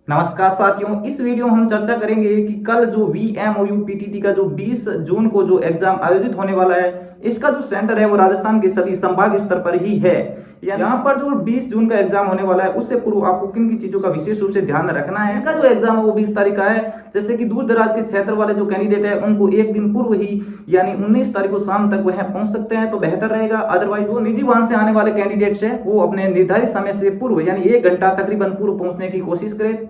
नमस्कार साथियों, इस वीडियो में हम चर्चा करेंगे कि कल जो VMOU PTT का जो 20 जून को जो एग्जाम आयोजित होने वाला है, इसका जो सेंटर है वो राजस्थान के सभी संभाग स्तर पर ही है। यहाँ पर जो 20 जून का एग्जाम होने वाला है, उससे पूर्व आपको किन की चीजों का विशेष रूप से ध्यान रखना है। इनका जो एग्जाम है वो 20 तारीख का है। जैसे कि दूर दराज के क्षेत्र वाले जो कैंडिडेट है उनको एक दिन पूर्व ही यानी 19 तारीख को शाम तक वह पहुंच सकते हैं तो बेहतर रहेगा। अदरवाइज वो निजी वाहन से आने वाले कैंडिडेट्स है वो अपने निर्धारित समय से पूर्व यानी 1 घंटा तकरीबन पूर्व पहुंचने की कोशिश करें।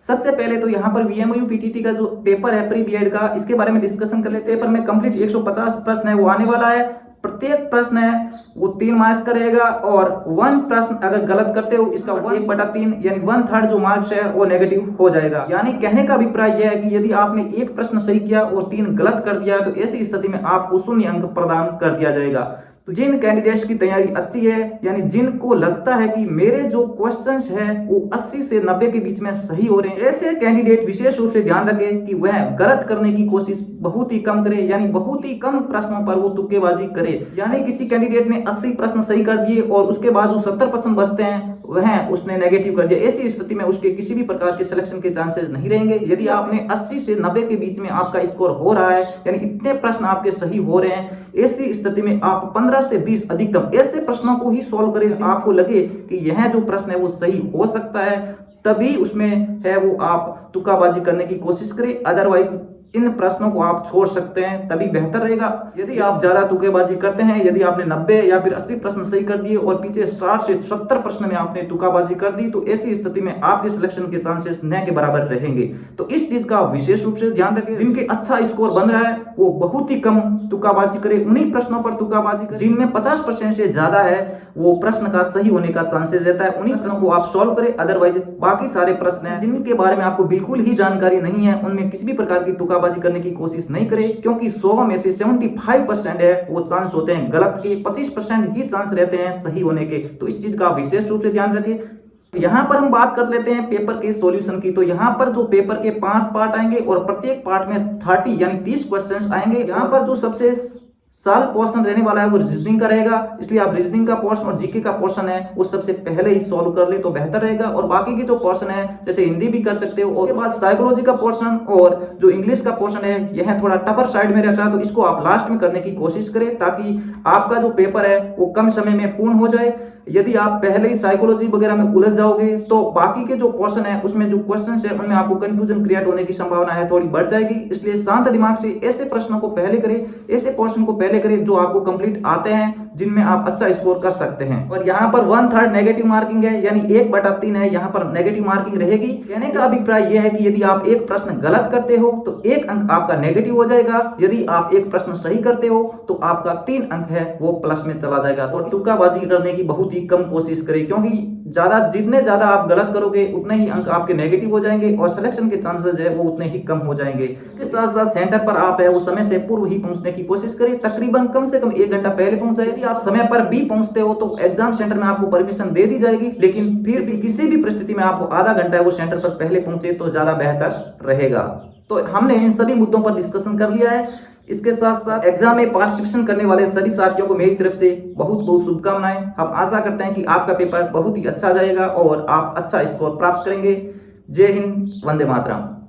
सबसे पहले तो यहाँ पर VMOU PTT का जो पेपर है प्री बीएड का, इसके बारे में डिस्कशन कर लेते हैं। पेपर में कंप्लीट 150 प्रश्न है वो आने वाला है। प्रत्येक प्रश्न है वो 3 मार्क्स का रहेगा और 1 प्रश्न अगर गलत करते हो इसका 1/3 यानी 1/3 जो मार्क्स है वो नेगेटिव हो जाएगा। यानी कहने का अभिप्राय यह है कि यदि आपने 1 प्रश्न सही किया और 3 गलत कर दिया तो ऐसी स्थिति में आपको 0 अंक प्रदान कर दिया जाएगा। तो जिन कैंडिडेट्स की तैयारी अच्छी है यानी जिनको लगता है कि मेरे जो क्वेश्चंस है वो 80 से 90 के बीच में सही हो रहे हैं, ऐसे कैंडिडेट विशेष रूप से ध्यान रखें कि वह गलत करने की कोशिश बहुत ही कम करे, यानी बहुत ही कम प्रश्नों पर वो तुक्केबाजी करे। यानी किसी कैंडिडेट ने 80 प्रश्न सही कर दिए और उसके बाद जो 70 प्रश्न बचते हैं वह उसने नेगेटिव कर दिया, ऐसी स्थिति में उसके किसी भी प्रकार के सिलेक्शन के चांसेस नहीं रहेंगे। यदि आपने 80 से 90 के बीच में आपका स्कोर हो रहा है यानी इतने प्रश्न आपके सही हो रहे हैं, ऐसी स्थिति में आप 15 से 20 अधिकतम ऐसे प्रश्नों को ही सॉल्व करें आपको लगे कि यह जो प्रश्न है वो सही हो सकता है, तभी उसमें है वो आप तुक्काबाजी करने की कोशिश करें। अदरवाइज इन प्रश्नों को आप छोड़ सकते हैं, तभी बेहतर रहेगा। यदि आप ज्यादा तुक्केबाजी करते हैं, यदि आपने 90 या फिर 80 प्रश्न सही कर दिए और पीछे 60 से 70 प्रश्न में आपने तुक्काबाजी कर दी तो ऐसी स्थिति में आपके सिलेक्शन के चांसेस न के बराबर रहेंगे। तो इस चीज का विशेष रूप से ध्यान रखें। जिनके अच्छा स्कोर बन रहा है वो बहुत ही कम तुक्काबाजी करे, उन्हीं प्रश्नों पर तुक्काबाजी करें जिनमें 50% से ज्यादा है वो प्रश्न का सही होने का चांसेस रहता है, उन्हीं प्रश्नों को आप सॉल्व करें। अदरवाइज बाकी सारे प्रश्न हैं जिनके बारे में आपको बिल्कुल ही जानकारी नहीं है उनमें किसी भी प्रकार की तुक्काबाजी करने की कोशिश नहीं करें, क्योंकि 100 में से 75% है वो चांस होते हैं गलत के, 25% ही चांस रहते हैं सही होने के। तो इस चीज का विशेष रूप से ध्यान रखें। यहाँ पर हम बात कर लेते हैं पेपर के सॉल्यूशन की। तो यहाँ पर जो पेपर के 5 पार्ट आएंगे और प्रत्येक पार्ट में 30 यानी 30 क्वेश्चंस आएंगे। यहाँ पर जो सबसे साल पोर्शन रहने वाला है वो रीजनिंग का रहेगा, इसलिए आप रीजनिंग का पोर्शन और जीके का पोर्शन है वो सबसे पहले ही सॉल्व कर ले तो बेहतर रहेगा। और बाकी की जो पोर्शन है जैसे हिंदी भी कर सकते हो, उसके बाद साइकोलॉजी का पोर्शन और जो इंग्लिश का पोर्शन है यह थोड़ा टफर साइड में रहता है, तो इसको आप लास्ट में करने की कोशिश करें ताकि आपका जो पेपर है वो कम समय में पूर्ण हो जाए। यदि आप पहले ही साइकोलॉजी वगैरह में उलझ जाओगे तो बाकी के जो पोर्शन है उसमें जो क्वेश्चंस है उनमें आपको कंफ्यूजन क्रिएट होने की संभावना है थोड़ी बढ़ जाएगी। इसलिए शांत दिमाग से ऐसे प्रश्नों को पहले करें, ऐसे पोर्शन को पहले करें जो आपको कंप्लीट आते हैं, जिनमें आप अच्छा स्कोर कर सकते हैं। और यहाँ पर 1/3 नेगेटिव मार्किंग है यानी 1/3 है, यहाँ पर नेगेटिव मार्किंग रहेगी। कहने का अभिप्राय यह है कि यदि आप एक प्रश्न गलत करते हो तो 1 अंक आपका नेगेटिव हो जाएगा, यदि आप एक प्रश्न सही करते हो तो आपका 3 अंक है वो प्लस में चला जाएगा। तो तुक्काबाजी करने की बहुत ही कम कोशिश करें, क्योंकि जितने ज्यादा आप गलत करोगे उतने ही अंक आपके नेगेटिव हो जाएंगे और सिलेक्शन के चांसेस है वो उतने ही कम हो जाएंगे। इसके साथ साथ सेंटर पर आप है वो समय से पूर्व ही पहुंचने की कोशिश करें, तकरीबन कम से कम 1 घंटा पहले पहुंच जाए। यदि आप समय पर भी पहुंचते हो तो एग्जाम सेंटर में आपको परमिशन दे दी जाएगी, लेकिन फिर भी किसी भी परिस्थिति में आपको आधा घंटा है वो सेंटर पर पहले पहुंचे तो ज्यादा बेहतर रहेगा। तो हमने इन सभी मुद्दों पर डिस्कशन कर लिया है। इसके साथ साथ एग्जाम में पार्टिसिपेशन करने वाले सभी साथियों को मेरी तरफ से बहुत बहुत शुभकामनाएं। हम आशा करते हैं कि आपका पेपर बहुत ही अच्छा जाएगा और आप अच्छा स्कोर प्राप्त करेंगे। जय हिंद, वंदे मातरम।